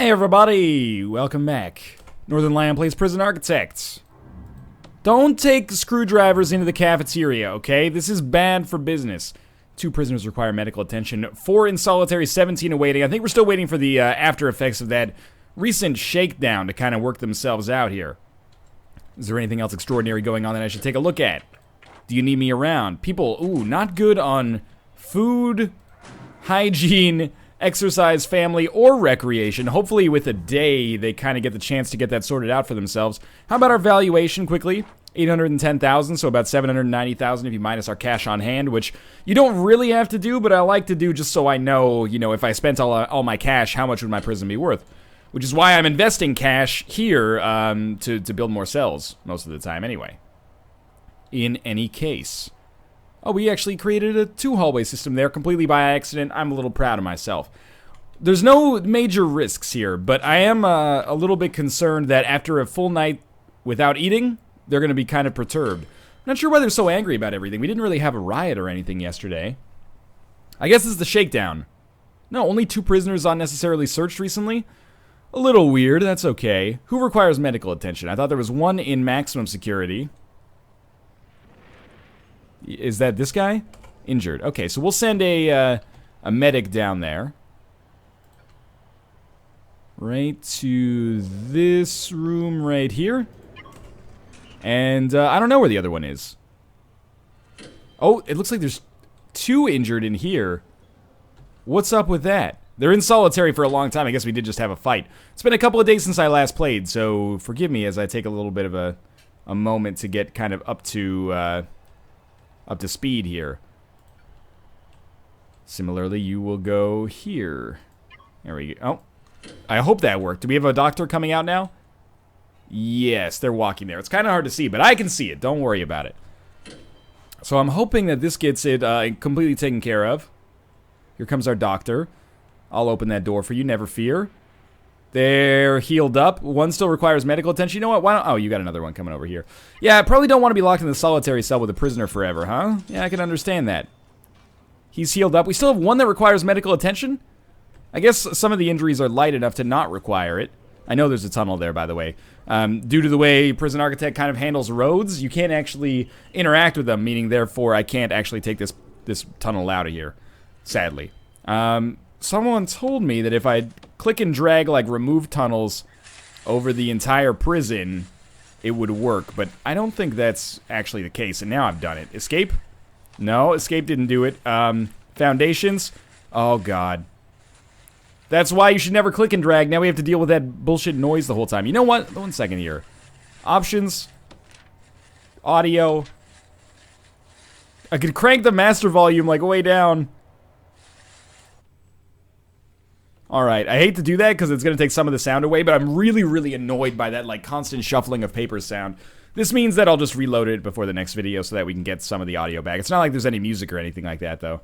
Hey everybody, welcome back. Northernlion plays Prison Architects. Don't take screwdrivers into the cafeteria, okay? This is bad for business. 2 prisoners require medical attention, 4 in solitary, 17 awaiting. I think we're still waiting for the after effects of that recent shakedown to kind of work themselves out here. Is there anything else extraordinary going on that I should take a look at? Do you need me around? People, ooh, not good on food, hygiene, exercise, family, or recreation. Hopefully with a day, they kind of get the chance to get that sorted out for themselves. How about our valuation quickly? 810,000, so about 790,000 if you minus our cash on hand, which you don't really have to do, but I like to do just so I know, if I spent all my cash, how much would my prison be worth? Which is why I'm investing cash here to build more cells most of the time anyway. In any case. Oh, we actually created a 2-hallway system there completely by accident. I'm a little proud of myself. There's no major risks here, but I am a little bit concerned that after a full night without eating, they're going to be kind of perturbed. I'm not sure why they're so angry about everything. We didn't really have a riot or anything yesterday. I guess this is the shakedown. No, only 2 prisoners unnecessarily searched recently? A little weird, that's okay. Who requires medical attention? I thought there was 1 in maximum security. Is that this guy? Injured. Okay, so we'll send a medic down there. Right to this room right here. And I don't know where the other one is. Oh, it looks like there's 2 injured in here. What's up with that? They're in solitary for a long time. I guess we did just have a fight. It's been a couple of days since I last played, so forgive me as I take a little bit of a moment to get kind of up to speed here. Similarly, you will go here. There we go. Oh, I hope that worked. Do we have a doctor coming out now? Yes, they're walking there. It's kind of hard to see, but I can see it. Don't worry about it. So I'm hoping that this gets it completely taken care of. Here comes our doctor. I'll open that door for you, never fear. They're healed up. 1 still requires medical attention. You know what? Why don't... Oh, you got another one coming over here. Yeah, I probably don't want to be locked in the solitary cell with a prisoner forever, huh? Yeah, I can understand that. He's healed up. We still have 1 that requires medical attention? I guess some of the injuries are light enough to not require it. I know there's a tunnel there, by the way. Due to the way Prison Architect kind of handles roads, you can't actually interact with them, meaning, therefore, I can't actually take this tunnel out of here, sadly. Someone told me that if I click and drag, like, remove tunnels over the entire prison, it would work, but I don't think that's actually the case, and now I've done it. Escape? No, escape didn't do it. Foundations? Oh, God. That's why you should never click and drag. Now we have to deal with that bullshit noise the whole time. You know what? 1 second here. Options. Audio. I could crank the master volume, like, way down. Alright, I hate to do that because it's going to take some of the sound away, but I'm really, really annoyed by that, like, constant shuffling of paper sound. This means that I'll just reload it before the next video so that we can get some of the audio back. It's not like there's any music or anything like that, though.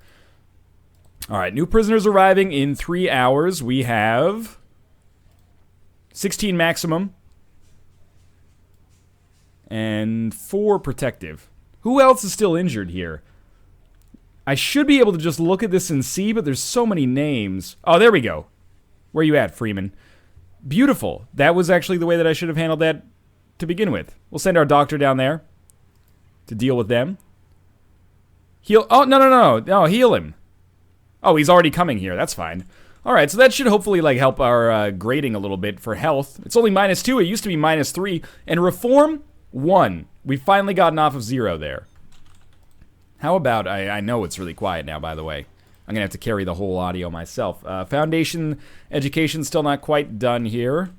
Alright, new prisoners arriving in 3 hours. We have 16 maximum. And 4 protective. Who else is still injured here? I should be able to just look at this and see, but there's so many names. Oh, there we go. Where you at, Freeman? Beautiful. That was actually the way that I should have handled that to begin with. We'll send our doctor down there to deal with them. Heal. Oh, no, heal him. Oh, he's already coming here. That's fine. Alright, so that should hopefully, like, help our grading a little bit for health. It's only -2. It used to be -3. And reform, 1. We've finally gotten off of 0 there. How about, I know it's really quiet now, by the way. I'm going to have to carry the whole audio myself. Foundation education still not quite done here.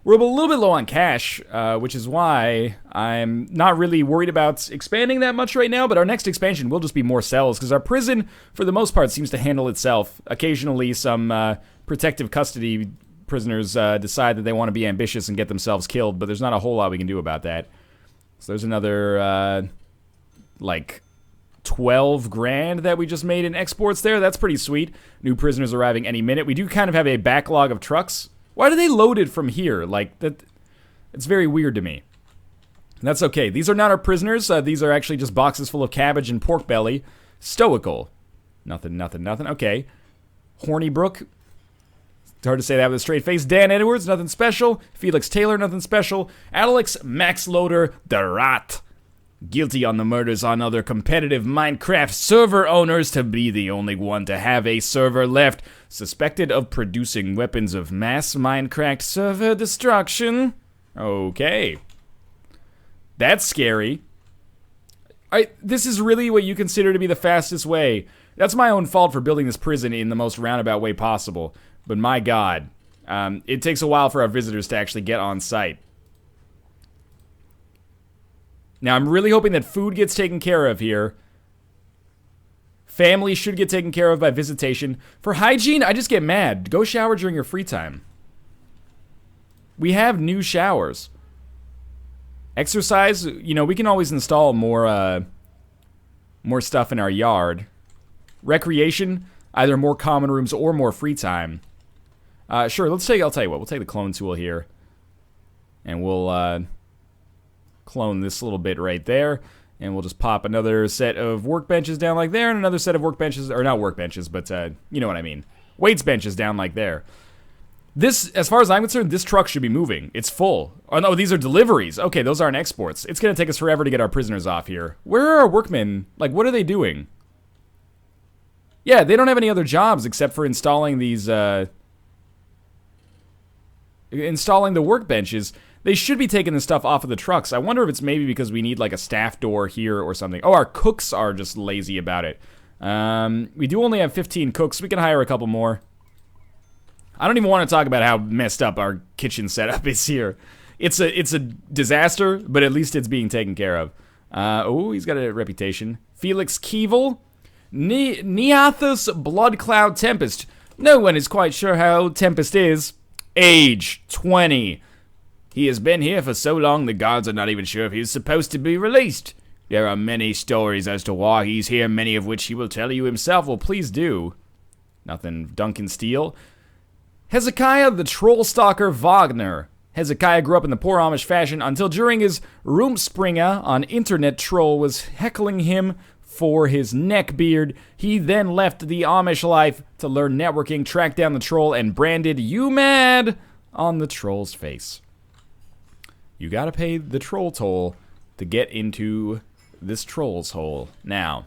We're a little bit low on cash, which is why I'm not really worried about expanding that much right now, but our next expansion will just be more cells, because our prison, for the most part, seems to handle itself. Occasionally, some protective custody prisoners decide that they want to be ambitious and get themselves killed, but there's not a whole lot we can do about that. So there's another, like, 12 grand that we just made in exports there. That's pretty sweet. New prisoners arriving any minute. We do kind of have a backlog of trucks. Why do they load it from here? Like, that, it's very weird to me. That's okay. These are not our prisoners. These are actually just boxes full of cabbage and pork belly. Stoical. Nothing. Okay. Hornybrook. It's hard to say that with a straight face. Dan Edwards, nothing special. Felix Taylor, nothing special. Alex Max Loader, the Rat. Guilty on the murders on other competitive Minecraft server owners to be the only one to have a server left. Suspected of producing weapons of mass Minecraft server destruction. Okay. That's scary. This is really what you consider to be the fastest way. That's my own fault for building this prison in the most roundabout way possible. But my god, it takes a while for our visitors to actually get on site. Now, I'm really hoping that food gets taken care of here. Family should get taken care of by visitation. For hygiene, I just get mad. Go shower during your free time. We have new showers. Exercise, you know, we can always install more stuff in our yard. Recreation, either more common rooms or more free time. Sure, I'll tell you what, we'll take the clone tool here. And we'll, clone this little bit right there. And we'll just pop another set of workbenches down like there, and another set of workbenches, or not workbenches, but, you know what I mean. Weights benches down like there. This, as far as I'm concerned, this truck should be moving. It's full. Oh no, these are deliveries. Okay, those aren't exports. It's gonna take us forever to get our prisoners off here. Where are our workmen? Like, what are they doing? Yeah, they don't have any other jobs except for installing these, installing the workbenches. They should be taking the stuff off of the trucks. I wonder if it's maybe because we need, like, a staff door here or something. Oh, our cooks are just lazy about it. We do only have 15 cooks. We can hire a couple more. I don't even want to talk about how messed up our kitchen setup is here. It's a disaster, but at least it's being taken care of. Oh, he's got a reputation. Felix Keevel. Neathus Bloodcloud Tempest. No one is quite sure how old Tempest is. Age 20. He has been here for so long the guards are not even sure if he's supposed to be released. There are many stories as to why he's here, many of which he will tell you himself. Well, please do. Nothing. Duncan Steele. Hezekiah the Troll Stalker Wagner. Hezekiah grew up in the poor Amish fashion until during his Rumspringa, an internet troll was heckling him for his neck beard. He then left the Amish life to learn networking, tracked down the troll, and branded "You Mad" on the troll's face. You gotta pay the troll toll to get into this troll's hole. Now,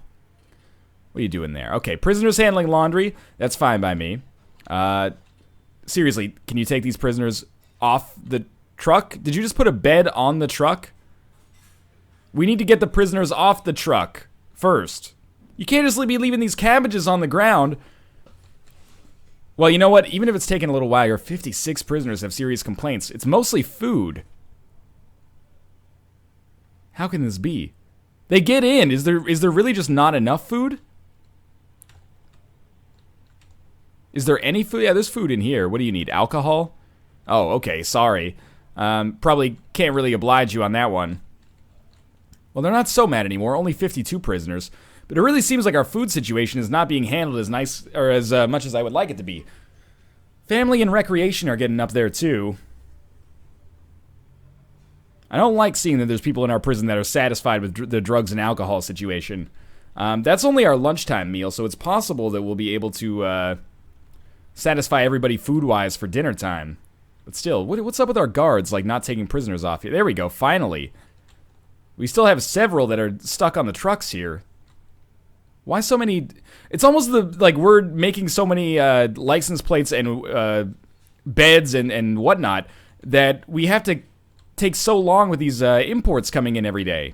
what are you doing there? Okay, prisoners handling laundry. That's fine by me. Seriously, can you take these prisoners off the truck? Did you just put a bed on the truck? We need to get the prisoners off the truck first. You can't just be leaving these cabbages on the ground. Well, you know what? Even if it's taking a little while, your 56 prisoners have serious complaints. It's mostly food. How can this be? They get in. Is there really just not enough food? Is there any food? Yeah, there's food in here. What do you need? Alcohol? Oh, okay. Sorry. Probably can't really oblige you on that one. Well, they're not so mad anymore. Only 52 prisoners. But it really seems like our food situation is not being handled as nice or as much as I would like it to be. Family and recreation are getting up there too. I don't like seeing that there's people in our prison that are satisfied with the drugs and alcohol situation. That's only our lunchtime meal, so it's possible that we'll be able to satisfy everybody food-wise for dinner time. But still, what's up with our guards, like, not taking prisoners off here? There we go, finally. We still have several that are stuck on the trucks here. Why so many? It's almost like we're making so many license plates and beds and whatnot that we have to take so long with these imports coming in every day.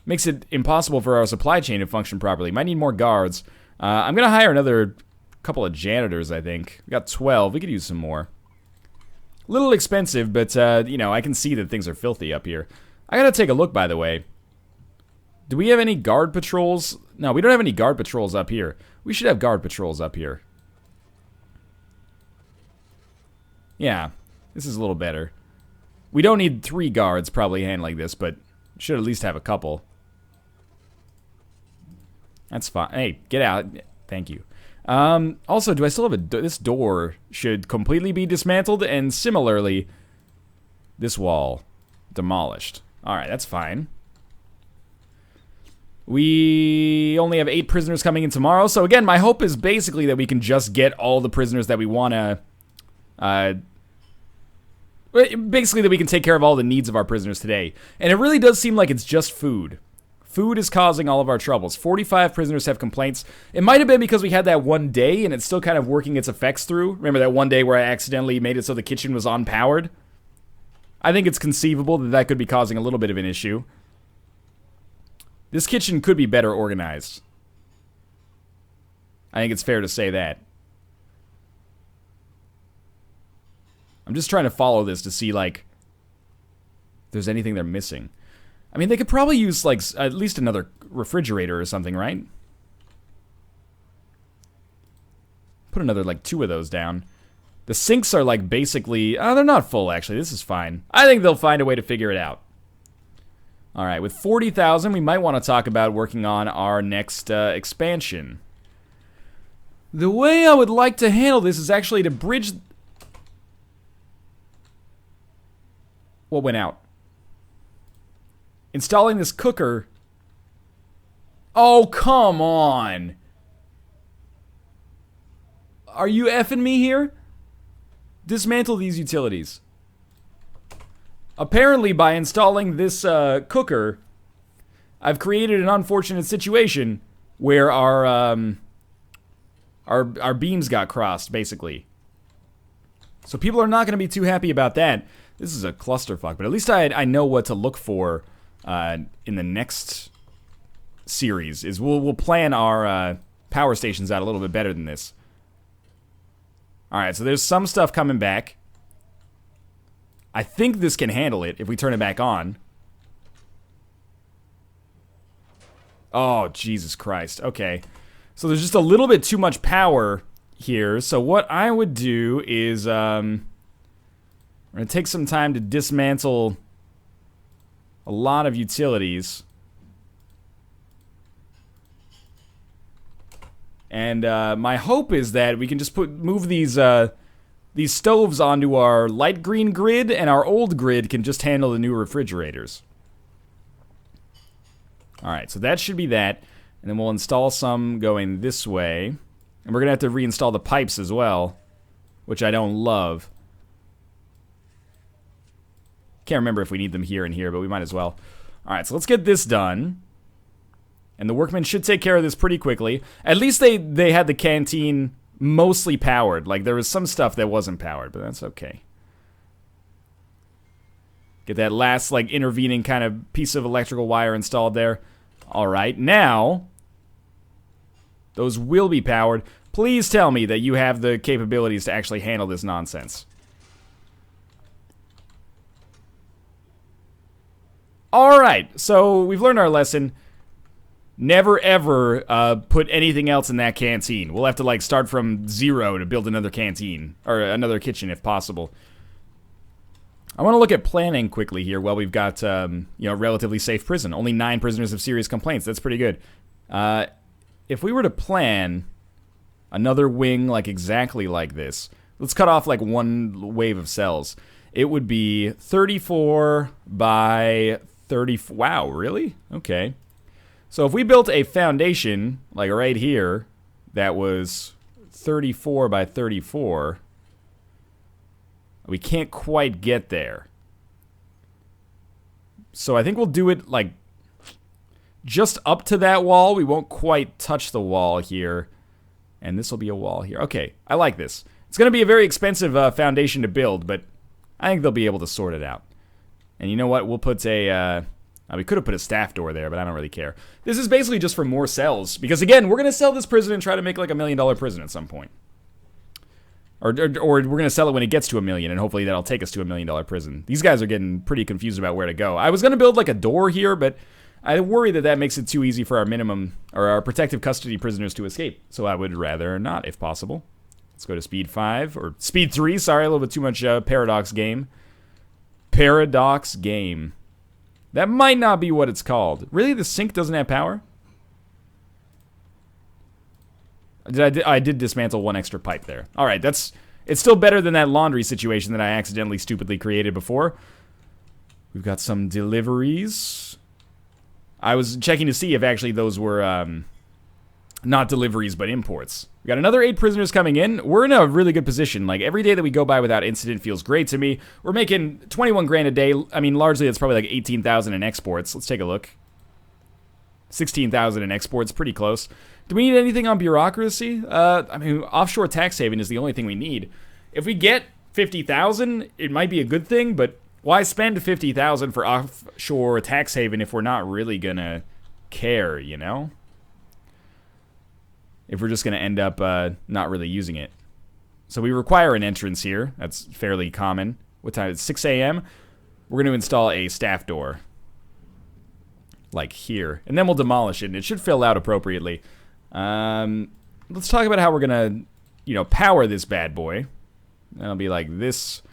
Makes it impossible for our supply chain to function properly. Might need more guards. I'm going to hire another couple of janitors, I think. We got 12. We could use some more. A little expensive, but, you know, I can see that things are filthy up here. I got to take a look, by the way. Do we have any guard patrols? No, we don't have any guard patrols up here. We should have guard patrols up here. Yeah, this is a little better. We don't need 3 guards probably handling this, but should at least have a couple. That's fine. Hey, get out. Thank you. Also, do I still have this door should completely be dismantled, and similarly, this wall demolished. Alright, that's fine. We only have 8 prisoners coming in tomorrow. So again, my hope is basically that we can just get all the prisoners that we want to... basically that we can take care of all the needs of our prisoners today. And it really does seem like it's just food. Food is causing all of our troubles. 45 prisoners have complaints. It might have been because we had that one day and it's still kind of working its effects through. Remember that one day where I accidentally made it so the kitchen was unpowered? I think it's conceivable that that could be causing a little bit of an issue. This kitchen could be better organized. I think it's fair to say that. I'm just trying to follow this to see, like, if there's anything they're missing. I mean, they could probably use, like, at least another refrigerator or something, right? Put another, like, 2 of those down. The sinks are, like, basically... Oh, they're not full, actually. This is fine. I think they'll find a way to figure it out. Alright, with 40,000, we might want to talk about working on our next expansion. The way I would like to handle this is actually to bridge... What went out? Installing this cooker... Oh, come on! Are you effing me here? Dismantle these utilities. Apparently, by installing this cooker, I've created an unfortunate situation where our beams got crossed, basically. So people are not going to be too happy about that. This is a clusterfuck, but at least I know what to look for in the next series. Is we'll plan our power stations out a little bit better than this. All right, so there's some stuff coming back. I think this can handle it if we turn it back on. Oh, Jesus Christ. Okay. So there's just a little bit too much power here. So what I would do is, we're going to take some time to dismantle a lot of utilities. And my hope is that we can just move these stoves onto our light green grid, and our old grid can just handle the new refrigerators. Alright, so that should be that. And then we'll install some going this way. And we're going to have to reinstall the pipes as well, which I don't love. Can't remember if we need them here and here, but we might as well. Alright, so let's get this done. And the workmen should take care of this pretty quickly. At least they had the canteen mostly powered. Like, there was some stuff that wasn't powered, but that's okay. Get that last, like, intervening kind of piece of electrical wire installed there. Alright, now, those will be powered. Please tell me that you have the capabilities to actually handle this nonsense. Alright, so we've learned our lesson. Never ever put anything else in that canteen. We'll have to, like, start from 0 to build another canteen. Or another kitchen, if possible. I want to look at planning quickly here while we've got, you know, relatively safe prison. Only 9 prisoners have serious complaints. That's pretty good. If we were to plan another wing, like, exactly like this. Let's cut off, like, one wave of cells. It would be 34 by 30... Wow, really? Okay. So if we built a foundation, like right here, that was 34 by 34, we can't quite get there. So I think we'll do it, like, just up to that wall. We won't quite touch the wall here. And this will be a wall here. Okay, I like this. It's going to be a very expensive foundation to build, but I think they'll be able to sort it out. And you know what? We'll put a... we could have put a staff door there, but I don't really care. This is basically just for more cells. Because, again, we're going to sell this prison and try to make, like, $1 million prison at some point. Or we're going to sell it when it gets to $1 million, and hopefully that'll take us to $1 million prison. These guys are getting pretty confused about where to go. I was going to build, like, a door here, but I worry that that makes it too easy for our minimum, or our protective custody prisoners to escape. So I would rather not, if possible. Let's go to speed 5, or speed 3, sorry, a little bit too much paradox game. Paradox game. That might not be what it's called. Really? The sink doesn't have power? I did dismantle one extra pipe there. Alright, it's still better than that laundry situation that I accidentally stupidly created before. We've got some deliveries. I was checking to see if actually those were not deliveries but imports. We got another 8 prisoners coming in. We're in a really good position. Like, every day that we go by without incident feels great to me. We're making 21 grand a day. I mean, largely that's probably like 18,000 in exports. Let's take a look. 16,000 in exports, pretty close. Do we need anything on bureaucracy? I mean, offshore tax haven is the only thing we need. If we get 50,000, it might be a good thing, but why spend 50,000 for offshore tax haven if we're not really gonna care, you know? If we're just gonna end up not really using it. So we require an entrance here. That's fairly common. What time? It's 6 a.m. We're gonna install a staff door. Like here. And then we'll demolish it, and it should fill out appropriately. Let's talk about how we're gonna, power this bad boy. That'll be like this.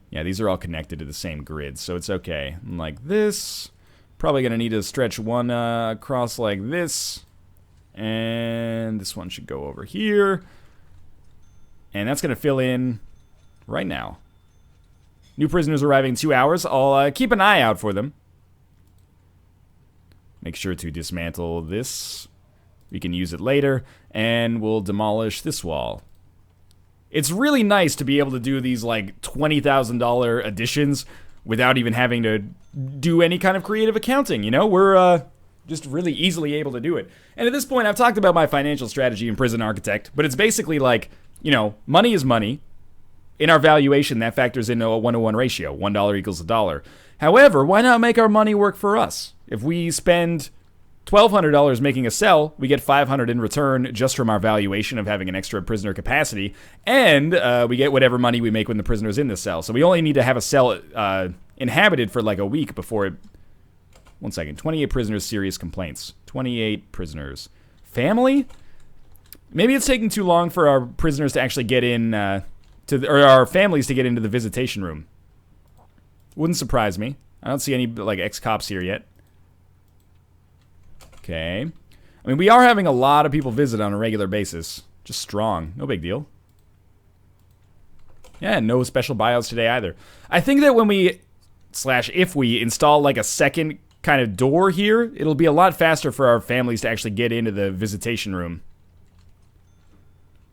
Yeah, these are all connected to the same grid, so it's okay. And like this. Probably gonna need to stretch one across like this. And this one should go over here. And that's gonna fill in right now. New prisoners arriving in 2 hours. I'll keep an eye out for them. Make sure to dismantle this. We can use it later. And we'll demolish this wall. It's really nice to be able to do these like $20,000 additions without even having to do any kind of creative accounting, We're just really easily able to do it. And at this point, I've talked about my financial strategy in Prison Architect, but it's basically like, money is money. In our valuation, that factors into a 1-to-1 ratio. $1 equals $1. However, why not make our money work for us? If we spend $1,200 making a cell, we get $500 in return just from our valuation of having an extra prisoner capacity, and we get whatever money we make when the prisoner's in the cell. So we only need to have a cell inhabited for like a week before it... 1 second. 28 prisoners, serious complaints. 28 prisoners. Family? Maybe it's taking too long for our prisoners to actually get in, or our families to get into the visitation room. Wouldn't surprise me. I don't see any, like, ex-cops here yet. Okay. I mean, we are having a lot of people visit on a regular basis. Just strong. No big deal. Yeah, no special buyouts today either. I think that when we, if we install, like, a second kind of door here, it'll be a lot faster for our families to actually get into the visitation room.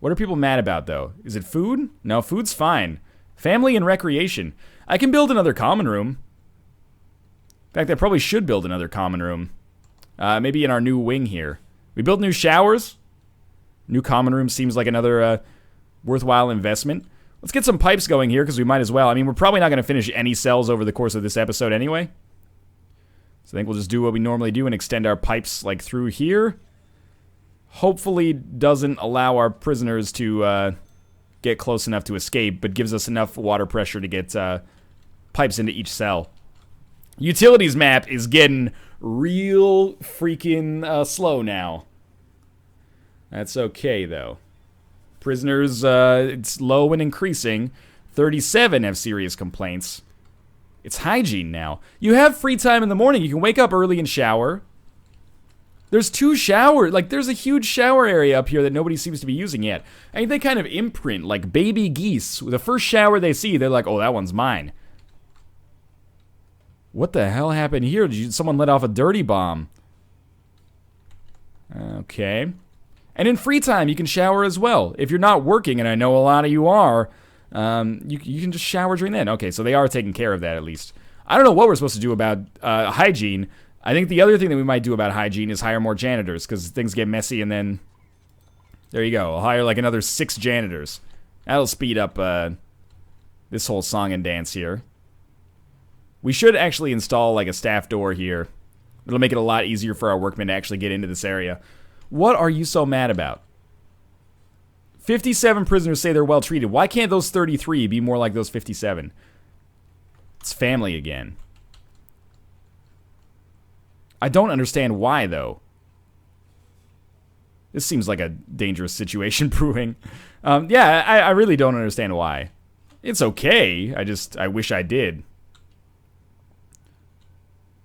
What are people mad about, though? Is it food? No, food's fine. Family and recreation. I can build another common room. In fact, I probably should build another common room. Maybe in our new wing here. We built new showers. New common room seems like another worthwhile investment. Let's get some pipes going here, because we might as well. I mean, we're probably not going to finish any cells over the course of this episode anyway. So I think we'll just do what we normally do and extend our pipes, like, through here. Hopefully doesn't allow our prisoners to get close enough to escape, but gives us enough water pressure to get pipes into each cell. Utilities map is getting real freaking slow now. That's okay, though. Prisoners, it's low and increasing. 37 have serious complaints. It's hygiene now. You have free time in the morning. You can wake up early and shower. There's 2 showers. Like, there's a huge shower area up here that nobody seems to be using yet. I think they kind of imprint, like baby geese. The first shower they see, they're like, oh, that one's mine. What the hell happened here? Someone let off a dirty bomb. Okay. And in free time, you can shower as well. If you're not working, and I know a lot of you are, you can just shower during then. Okay, so they are taking care of that at least. I don't know what we're supposed to do about hygiene. I think the other thing that we might do about hygiene is hire more janitors, because things get messy, and then... There you go. I'll hire like another 6 janitors. That'll speed up this whole song and dance here. We should actually install like a staff door here. It'll make it a lot easier for our workmen to actually get into this area. What are you so mad about? 57 prisoners say they're well treated. Why can't those 33 be more like those 57? It's family again. I don't understand why, though. This seems like a dangerous situation brewing. Yeah, I really don't understand why. It's okay. I wish I did.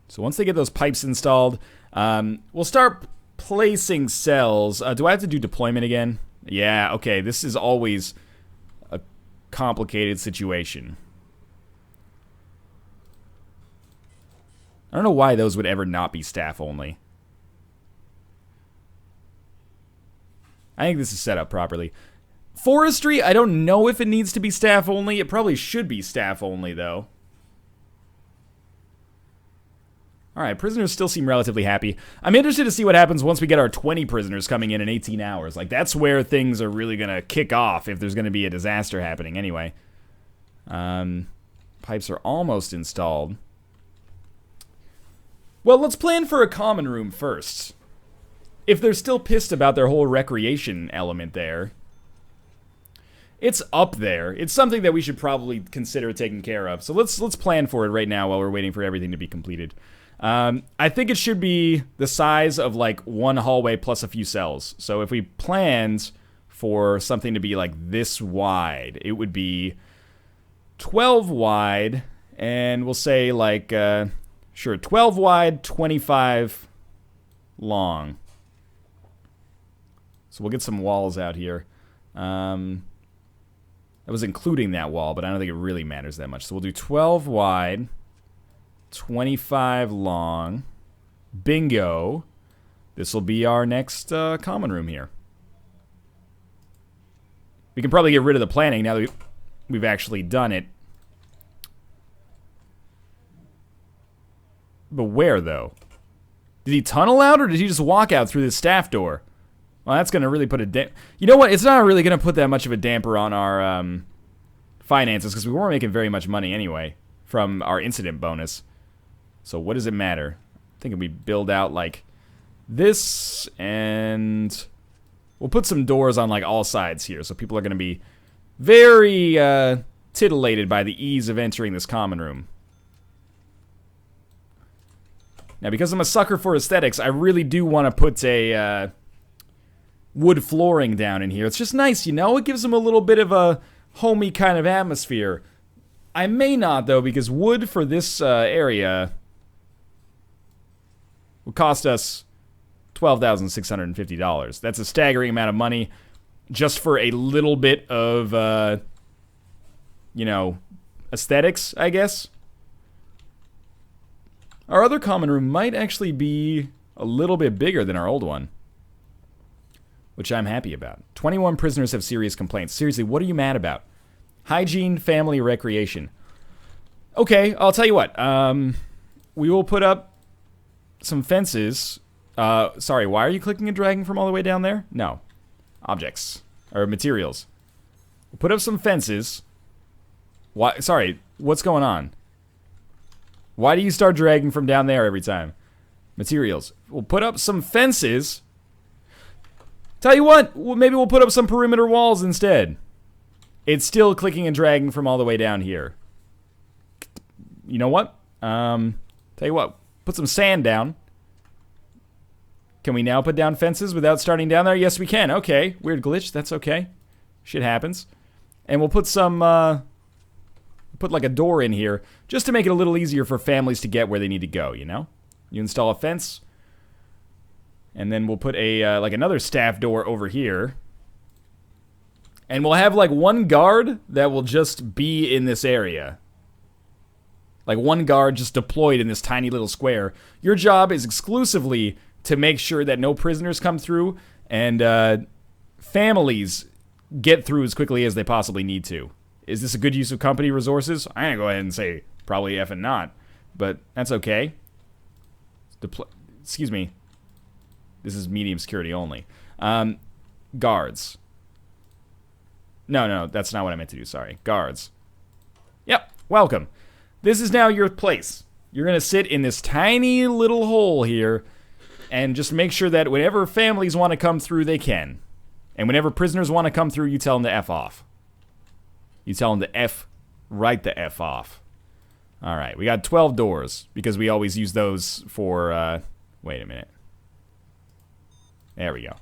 So once they get those pipes installed, we'll start placing cells. Do I have to do deployment again? Yeah, okay. This is always a complicated situation. I don't know why those would ever not be staff only. I think this is set up properly. Forestry, I don't know if it needs to be staff only. It probably should be staff only, though. Alright, prisoners still seem relatively happy. I'm interested to see what happens once we get our 20 prisoners coming in 18 hours. Like, that's where things are really going to kick off if there's going to be a disaster happening anyway. Pipes are almost installed. Well, let's plan for a common room first. If they're still pissed about their whole recreation element there, it's up there. It's something that we should probably consider taking care of. So let's plan for it right now while we're waiting for everything to be completed. I think it should be the size of like one hallway plus a few cells. So if we planned for something to be like this wide, it would be 12 wide, and we'll say like, sure, 12 wide, 25 long. So we'll get some walls out here. That was including that wall, but I don't think it really matters that much. So we'll do 12 wide, 25 long. Bingo. This will be our next common room here. We can probably get rid of the planning now that we've actually done it. But where, though? Did he tunnel out, or did he just walk out through the staff door? Well, that's going to really put a You know what? It's not really going to put that much of a damper on our finances, because we weren't making very much money anyway from our incident bonus. So what does it matter? I think if we build out like this, and we'll put some doors on like all sides here, so people are going to be very titillated by the ease of entering this common room. Now, because I'm a sucker for aesthetics, I really do want to put a wood flooring down in here. It's just nice, you know? It gives them a little bit of a homey kind of atmosphere. I may not, though, because wood for this area will cost us $12,650. That's a staggering amount of money just for a little bit of, you know, aesthetics, I guess. Our other common room might actually be a little bit bigger than our old one, which I'm happy about. 21 prisoners have serious complaints. Seriously, what are you mad about? Hygiene, family, recreation. Okay, I'll tell you what. We will put up some fences. Sorry, why are you clicking and dragging from all the way down there? No. Objects. Or materials. We'll put up some fences. Why? Sorry, what's going on? Why do you start dragging from down there every time? Materials. We'll put up some fences. Tell you what, maybe we'll put up some perimeter walls instead. It's still clicking and dragging from all the way down here. You know what? Tell you what, put some sand down. Can we now put down fences without starting down there? Yes, we can. Okay, weird glitch. That's okay. Shit happens. And we'll put some, put like a door in here just to make it a little easier for families to get where they need to go, you know? You install a fence, and then we'll put a, like another staff door over here. And we'll have like one guard that will just be in this area. Like one guard just deployed in this tiny little square. Your job is exclusively to make sure that no prisoners come through and families get through as quickly as they possibly need to. Is this a good use of company resources? I'm going to go ahead and say probably effing not. But that's okay. Excuse me. This is medium security only. Guards. No, that's not what I meant to do. Sorry. Guards. Yep. Welcome. This is now your place. You're going to sit in this tiny little hole here and just make sure that whenever families want to come through, they can. And whenever prisoners want to come through, you tell them to F off. You tell them to F right the F off. All right. We got 12 doors because we always use those for, wait a minute. There we go.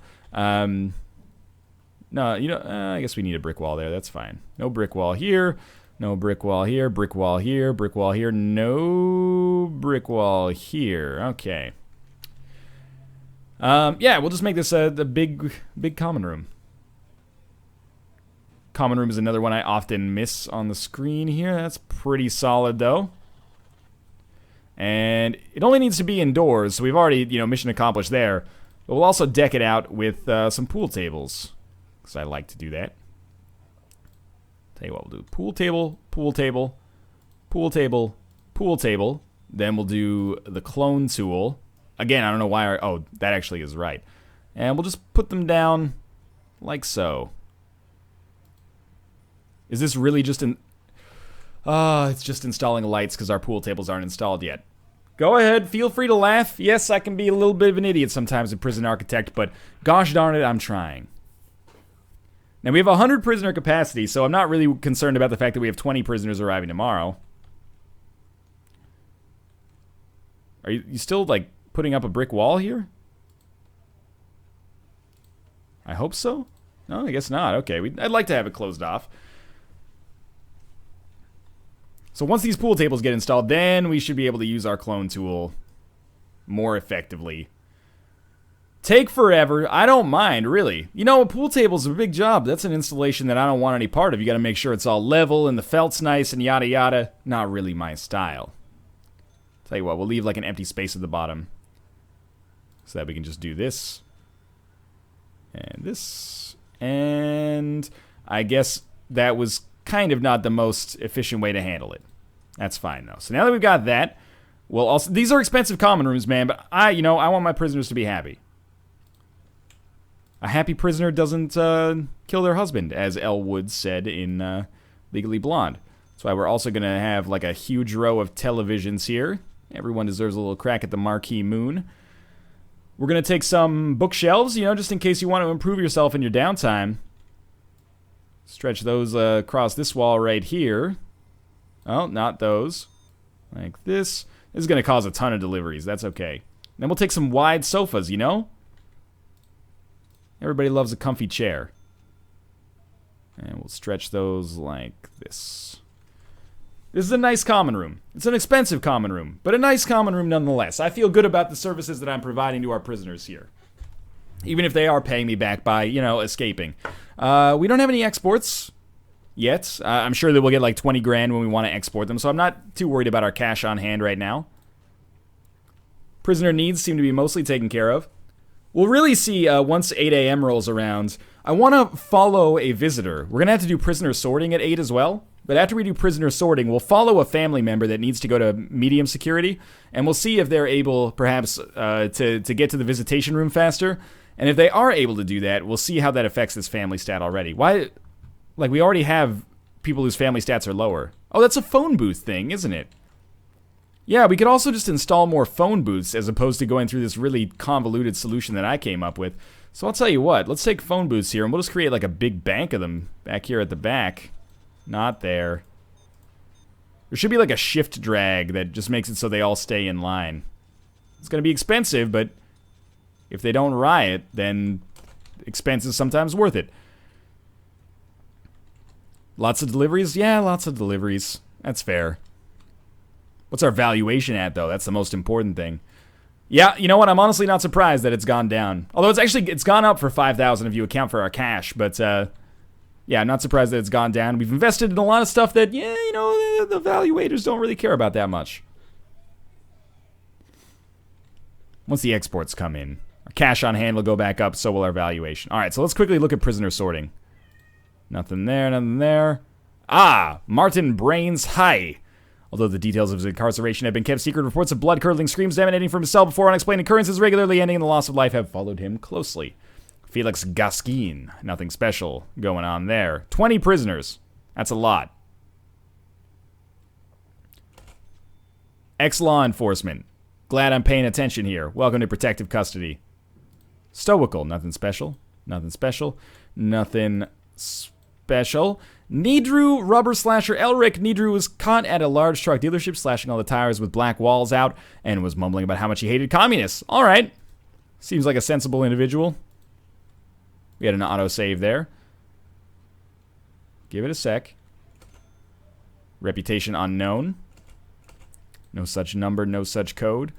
No, you know, I guess we need a brick wall there. That's fine. No brick wall here. No brick wall here. Brick wall here. Brick wall here. No brick wall here. Okay. Yeah, we'll just make this the big common room. Common room is another one I often miss on the screen here. That's pretty solid, though. And it only needs to be indoors, so we've already, mission accomplished there. But we'll also deck it out with some pool tables, because I like to do that. Tell you what, we'll do pool table, pool table, pool table, pool table. Then we'll do the clone tool. Again, I don't know why oh, that actually is right. And we'll just put them down like so. Is this really just it's just installing lights because our pool tables aren't installed yet. Go ahead, feel free to laugh. Yes, I can be a little bit of an idiot sometimes in Prison Architect, but gosh darn it, I'm trying. Now, we have 100 prisoner capacity, so I'm not really concerned about the fact that we have 20 prisoners arriving tomorrow. Are you still, like, putting up a brick wall here? I hope so. No, I guess not. Okay, I'd like to have it closed off. So once these pool tables get installed, then we should be able to use our clone tool more effectively. Take forever. I don't mind, really. A pool table's a big job. That's an installation that I don't want any part of. You gotta make sure it's all level and the felt's nice and yada yada. Not really my style. Tell you what, we'll leave like an empty space at the bottom so that we can just do this and this. And I guess that was kind of not the most efficient way to handle it. That's fine though. So now that we've got that, we'll also, these are expensive common rooms, man, but I want my prisoners to be happy. A happy prisoner doesn't kill their husband, as Elle Woods said in Legally Blonde. That's why we're also going to have like a huge row of televisions here. Everyone deserves a little crack at the marquee moon. We're going to take some bookshelves, just in case you want to improve yourself in your downtime. Stretch those across this wall right here. Oh, not those. Like this. This is going to cause a ton of deliveries. That's okay. Then we'll take some wide sofas, Everybody loves a comfy chair. And we'll stretch those like this. This is a nice common room. It's an expensive common room, but a nice common room nonetheless. I feel good about the services that I'm providing to our prisoners here. Even if they are paying me back by, escaping. We don't have any exports yet. I'm sure that we'll get like 20 grand when we want to export them, so I'm not too worried about our cash on hand right now. Prisoner needs seem to be mostly taken care of. We'll really see once 8 a.m. rolls around. I want to follow a visitor. We're going to have to do prisoner sorting at 8 as well. But after we do prisoner sorting, we'll follow a family member that needs to go to medium security. And we'll see if they're able, perhaps, to get to the visitation room faster. And if they are able to do that, we'll see how that affects this family stat already. Why? Like, we already have people whose family stats are lower. Oh, that's a phone booth thing, isn't it? Yeah, we could also just install more phone booths as opposed to going through this really convoluted solution that I came up with. So I'll tell you what, let's take phone booths here and we'll just create like a big bank of them back here at the back. Not there. There should be like a shift drag that just makes it so they all stay in line. It's going to be expensive, but if they don't riot, then expense is sometimes worth it. Lots of deliveries? Yeah, lots of deliveries. That's fair. What's our valuation at, though? That's the most important thing. Yeah, you know what? I'm honestly not surprised that it's gone down. Although it's gone up for 5,000 if you account for our cash. But, yeah, I'm not surprised that it's gone down. We've invested in a lot of stuff that, yeah, the valuators don't really care about that much. Once the exports come in, our cash on hand will go back up, so will our valuation. All right, so let's quickly look at prisoner sorting. Nothing there, nothing there. Ah, Martin Brains High. Although the details of his incarceration have been kept secret, reports of blood-curdling screams emanating from his cell before unexplained occurrences regularly ending in the loss of life have followed him closely. Felix Gaskin. Nothing special going on there. 20 prisoners. That's a lot. Ex-law enforcement. Glad I'm paying attention here. Welcome to protective custody. Stoical. Nothing special. Nothing special. Nothing special. Nidru Rubber Slasher Elric. Nidru was caught at a large truck dealership slashing all the tires with black walls out and was mumbling about how much he hated communists. All right. Seems like a sensible individual. We had an autosave there. Give it a sec. Reputation unknown. No such number, no such code.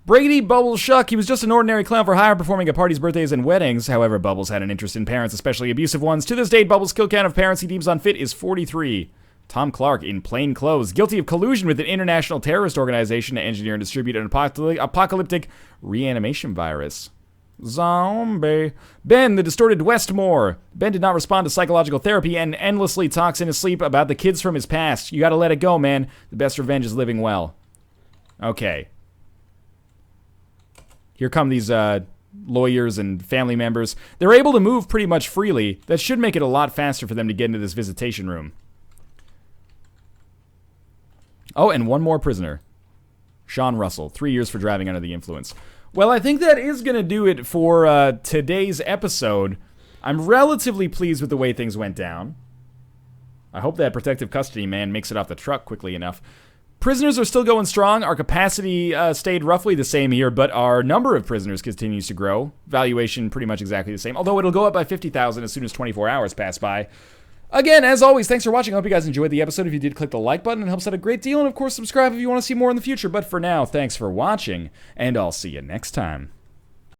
Brady Bubbles Shuck. He was just an ordinary clown for hire performing at parties, birthdays, and weddings. However, Bubbles had an interest in parents, especially abusive ones. To this date, Bubbles' kill count of parents he deems unfit is 43. Tom Clark in plain clothes, guilty of collusion with an international terrorist organization to engineer and distribute an apocalyptic reanimation virus. Zombie. Ben, the distorted Westmore. Ben did not respond to psychological therapy and endlessly talks in his sleep about the kids from his past. You gotta let it go, man. The best revenge is living well. Okay. Here come these lawyers and family members. They're able to move pretty much freely. That should make it a lot faster for them to get into this visitation room. Oh, and one more prisoner. Sean Russell, 3 years for driving under the influence. Well, I think that is going to do it for today's episode. I'm relatively pleased with the way things went down. I hope that protective custody man makes it off the truck quickly enough. Prisoners are still going strong. Our capacity stayed roughly the same here, but our number of prisoners continues to grow. Valuation pretty much exactly the same, although it'll go up by 50,000 as soon as 24 hours pass by. Again, as always, thanks for watching. I hope you guys enjoyed the episode. If you did, click the like button. It helps out a great deal. And, of course, subscribe if you want to see more in the future. But for now, thanks for watching, and I'll see you next time.